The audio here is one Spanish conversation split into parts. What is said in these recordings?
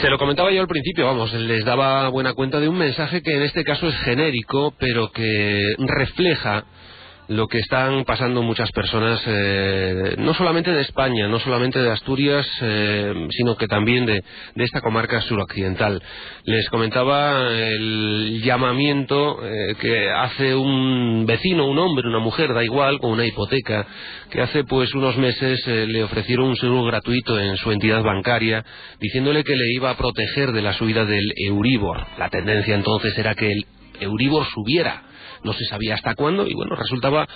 Se lo comentaba yo al principio, vamos, les daba buena cuenta de un mensaje que en este caso es genérico, pero que refleja lo que están pasando muchas personas, no solamente de España, no solamente de Asturias, sino que también de esta comarca suroccidental. Les comentaba el llamamiento que hace un vecino, un hombre, una mujer, da igual, con una hipoteca, que hace pues unos meses le ofrecieron un seguro gratuito en su entidad bancaria, diciéndole que le iba a proteger de la subida del Euribor. La tendencia entonces era que el Euribor subiera. No se sabía hasta cuándo y bueno, resultaba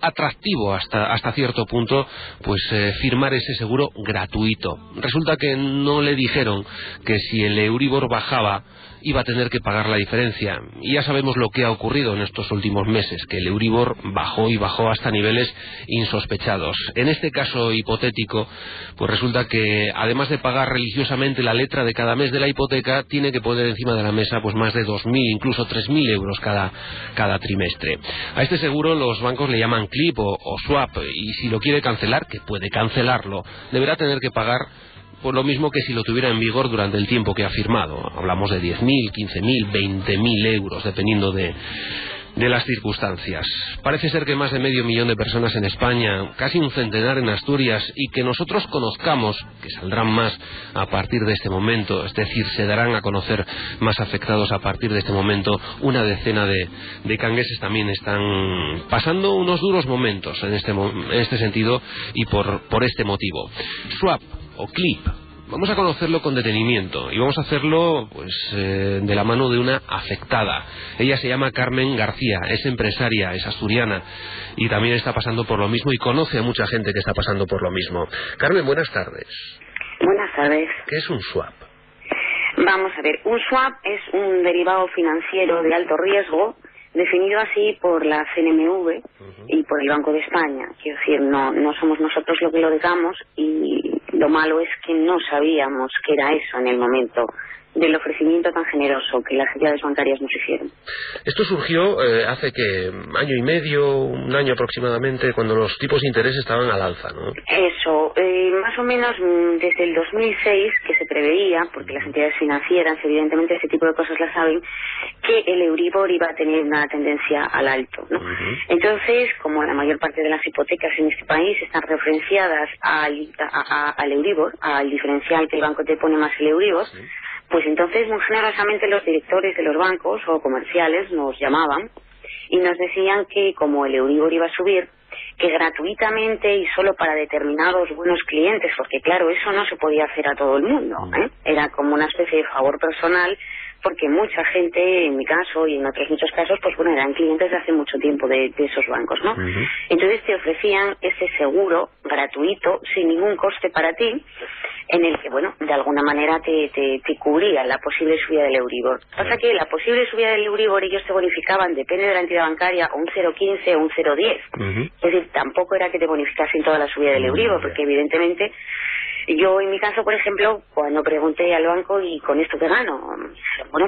atractivo hasta cierto punto pues firmar ese seguro gratuito. Resulta que no le dijeron que si el Euribor bajaba iba a tener que pagar la diferencia, y ya sabemos lo que ha ocurrido en estos últimos meses, que el Euribor bajó y bajó hasta niveles insospechados. En este caso hipotético, pues resulta que además de pagar religiosamente la letra de cada mes de la hipoteca, tiene que poner encima de la mesa pues más de 2.000, incluso 3.000 euros cada trimestre. A este seguro los bancos le llaman clip o swap, y si lo quiere cancelar, que puede cancelarlo, deberá tener que pagar por lo mismo que si lo tuviera en vigor durante el tiempo que ha firmado. Hablamos de 10.000, 15.000, 20.000 euros, dependiendo de las circunstancias. Parece ser que más de 500.000 de personas en España, casi un centenar en Asturias, y que nosotros conozcamos, que saldrán más a partir de este momento, es decir, se darán a conocer más afectados a partir de este momento. Una decena de cangueses también están pasando unos duros momentos en este sentido y por este motivo. Swap o clip, vamos a conocerlo con detenimiento y vamos a hacerlo pues de la mano de una afectada. Ella se llama Carmen García, es empresaria, es asturiana y también está pasando por lo mismo y conoce a mucha gente que está pasando por lo mismo. Carmen, buenas tardes. Buenas tardes. ¿Qué es un swap? Vamos a ver, un swap es un derivado financiero de alto riesgo, definido así por la CNMV y por el Banco de España. Quiero decir, no somos nosotros lo que lo digamos, y lo malo es que no sabíamos que era eso en el momento del ofrecimiento tan generoso que las entidades bancarias nos hicieron. Esto surgió hace que año y medio, un año aproximadamente, cuando los tipos de interés estaban al alza, ¿no? Eso, más o menos desde el 2006 que se preveía, porque las entidades financieras evidentemente ese tipo de cosas las saben, que el Euribor iba a tener una tendencia al alto, ¿no? Entonces, como la mayor parte de las hipotecas en este país están referenciadas al Euribor, al diferencial que el banco te pone más el Euribor, pues entonces muy generosamente los directores de los bancos o comerciales nos llamaban y nos decían que como el Euribor iba a subir, que gratuitamente y solo para determinados buenos clientes, porque claro, eso no se podía hacer a todo el mundo, era como una especie de favor personal, porque mucha gente, en mi caso y en otros muchos casos, pues bueno, eran clientes de hace mucho tiempo de esos bancos, ¿no? Entonces te ofrecían ese seguro gratuito, sin ningún coste para ti, en el que, bueno, de alguna manera te cubría la posible subida del Euribor. Pasa que la posible subida del Euribor ellos te bonificaban, depende de la entidad bancaria, un 0,15 o un 0,10. Es decir, tampoco era que te bonificasen toda la subida del Euribor, porque evidentemente yo en mi caso, por ejemplo, cuando pregunté al banco ¿y con esto qué gano? Bueno,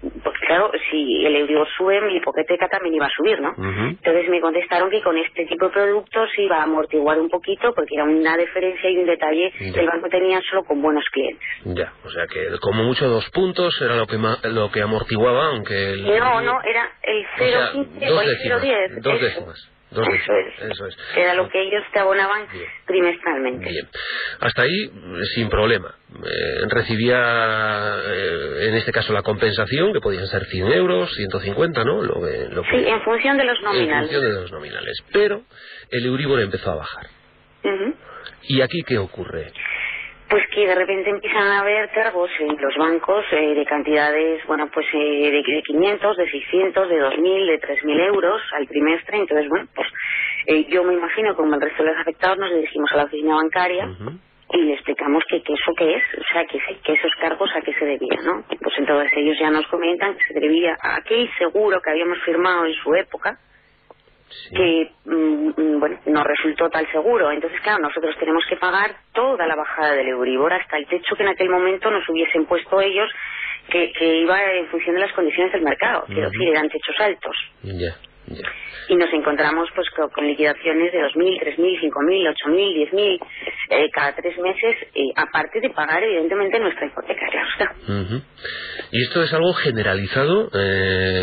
pues claro, si el Euribor sube, mi hipoteca también iba a subir, ¿no? Entonces me contestaron que con este tipo de productos iba a amortiguar un poquito, porque era una diferencia y un detalle que el banco tenía solo con buenos clientes. Ya, o sea que como mucho 2 puntos era lo que amortiguaba, aunque No, era el 0,15 o el 0,10. 2 décimas. Eso es. Era lo que ellos te abonaban trimestralmente. Bien. Hasta ahí sin problema. Recibía en este caso la compensación, que podían ser 100 euros, 150, ¿no? Sí, en función de los nominales. En función de los nominales. Pero el Euribor empezó a bajar. ¿Y aquí qué ocurre? Pues que de repente empiezan a haber cargos en los bancos de cantidades, bueno, pues de 500, de 600, de 2.000, de 3.000 euros al trimestre. Entonces, bueno, pues yo me imagino como el resto de los afectados nos dirigimos a la oficina bancaria y le explicamos que eso qué es, o sea, que esos cargos a qué se debían, ¿no? Pues entonces ellos ya nos comentan que se debía a aquel seguro que habíamos firmado en su época, que bueno, no resultó tal seguro. Entonces claro, nosotros tenemos que pagar toda la bajada del Euribor hasta el techo que en aquel momento nos hubiesen puesto ellos, que iba en función de las condiciones del mercado. Quiero decir, eran techos altos. Y nos encontramos pues con liquidaciones de 2.000, 3.000, 5.000, 8.000, 10.000 cada 3 meses, aparte de pagar evidentemente nuestra hipoteca, claro está. Y esto es algo generalizado.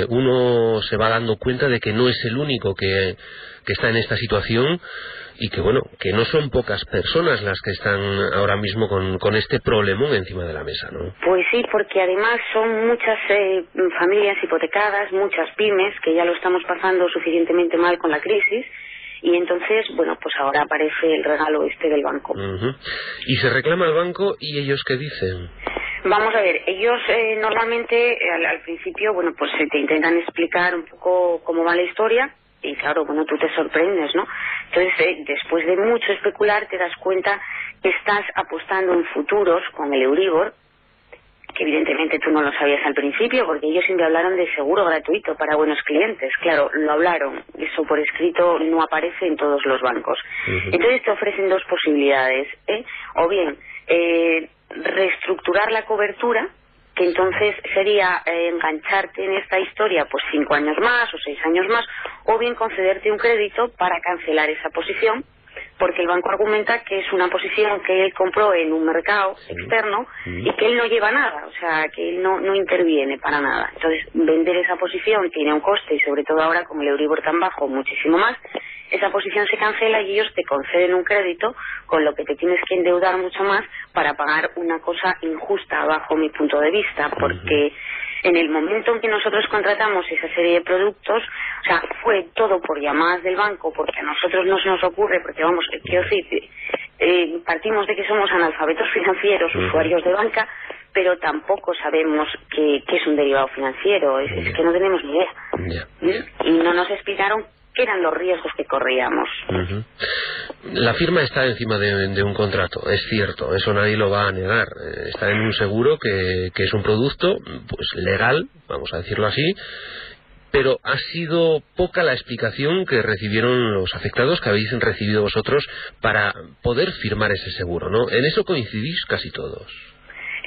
Uno se va dando cuenta de que no es el único que está en esta situación, y que bueno, que no son pocas personas las que están ahora mismo con este problemón encima de la mesa, ¿no? Pues sí, porque además son muchas familias hipotecadas, muchas pymes que ya lo estamos pasando suficientemente mal con la crisis, y entonces, bueno, pues ahora aparece el regalo este del banco. Y se reclama al banco, ¿y ellos qué dicen? Vamos a ver, ellos normalmente al principio, bueno, pues te intentan explicar un poco cómo va la historia. Y claro, bueno, tú te sorprendes, ¿no? Entonces, después de mucho especular, te das cuenta que estás apostando en futuros con el Euribor, que evidentemente tú no lo sabías al principio, porque ellos siempre hablaron de seguro gratuito para buenos clientes. Claro, lo hablaron, eso por escrito no aparece en todos los bancos. Entonces te ofrecen 2 posibilidades, o bien reestructurar la cobertura, que entonces sería engancharte en esta historia pues 5 años más o 6 años más, o bien concederte un crédito para cancelar esa posición, porque el banco argumenta que es una posición que él compró en un mercado externo y que él no lleva nada, o sea, que él no interviene para nada. Entonces, vender esa posición tiene un coste, y sobre todo ahora con el Euribor tan bajo, muchísimo más. Esa posición se cancela y ellos te conceden un crédito, con lo que te tienes que endeudar mucho más para pagar una cosa injusta, bajo mi punto de vista, porque en el momento en que nosotros contratamos esa serie de productos, o sea, fue todo por llamadas del banco, porque a nosotros no se nos ocurre, porque vamos, quiero decir, partimos de que somos analfabetos financieros, usuarios de banca, pero tampoco sabemos qué es un derivado financiero, es que no tenemos ni idea. Y no nos explicaron qué eran los riesgos que corríamos. La firma está encima de un contrato, es cierto, eso nadie lo va a negar. Está en un seguro que es un producto pues legal, vamos a decirlo así, pero ha sido poca la explicación que recibieron los afectados, que habéis recibido vosotros, para poder firmar ese seguro, ¿no? En eso coincidís casi todos.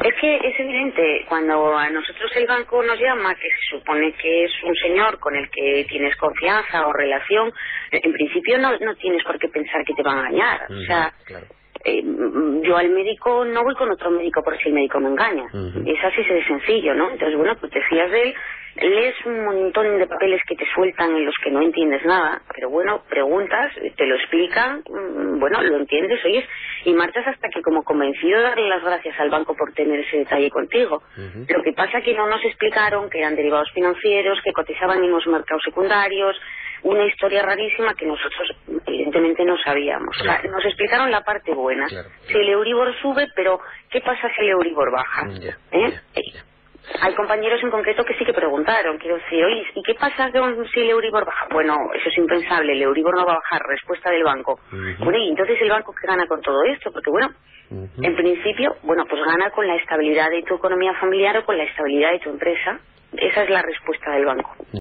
Es que es evidente, cuando a nosotros el banco nos llama, que se supone que es un señor con el que tienes confianza o relación, en principio no tienes por qué pensar que te va a engañar. O sea, claro. Yo al médico no voy con otro médico por si el médico me engaña. Es así de sencillo, ¿no? Entonces, bueno, pues te fías de él, lees un montón de papeles que te sueltan en los que no entiendes nada, pero bueno, preguntas, te lo explican, bueno, lo entiendes, oyes, y marchas hasta que, como convencido de darle las gracias al banco por tener ese detalle contigo. Lo que pasa es que no nos explicaron que eran derivados financieros, que cotizaban en los mercados secundarios, una historia rarísima que nosotros evidentemente no sabíamos. O sea, nos explicaron la parte buena. Si el Euribor sube, pero ¿qué pasa si el Euribor baja? Hay compañeros en concreto que sí que preguntaron, quiero decir, oye, ¿y qué pasa si el Euribor baja? Bueno, eso es impensable, el Euribor no va a bajar, respuesta del banco. Bueno, y entonces el banco, ¿qué gana con todo esto? Porque bueno, en principio, bueno, pues gana con la estabilidad de tu economía familiar o con la estabilidad de tu empresa. Esa es la respuesta del banco.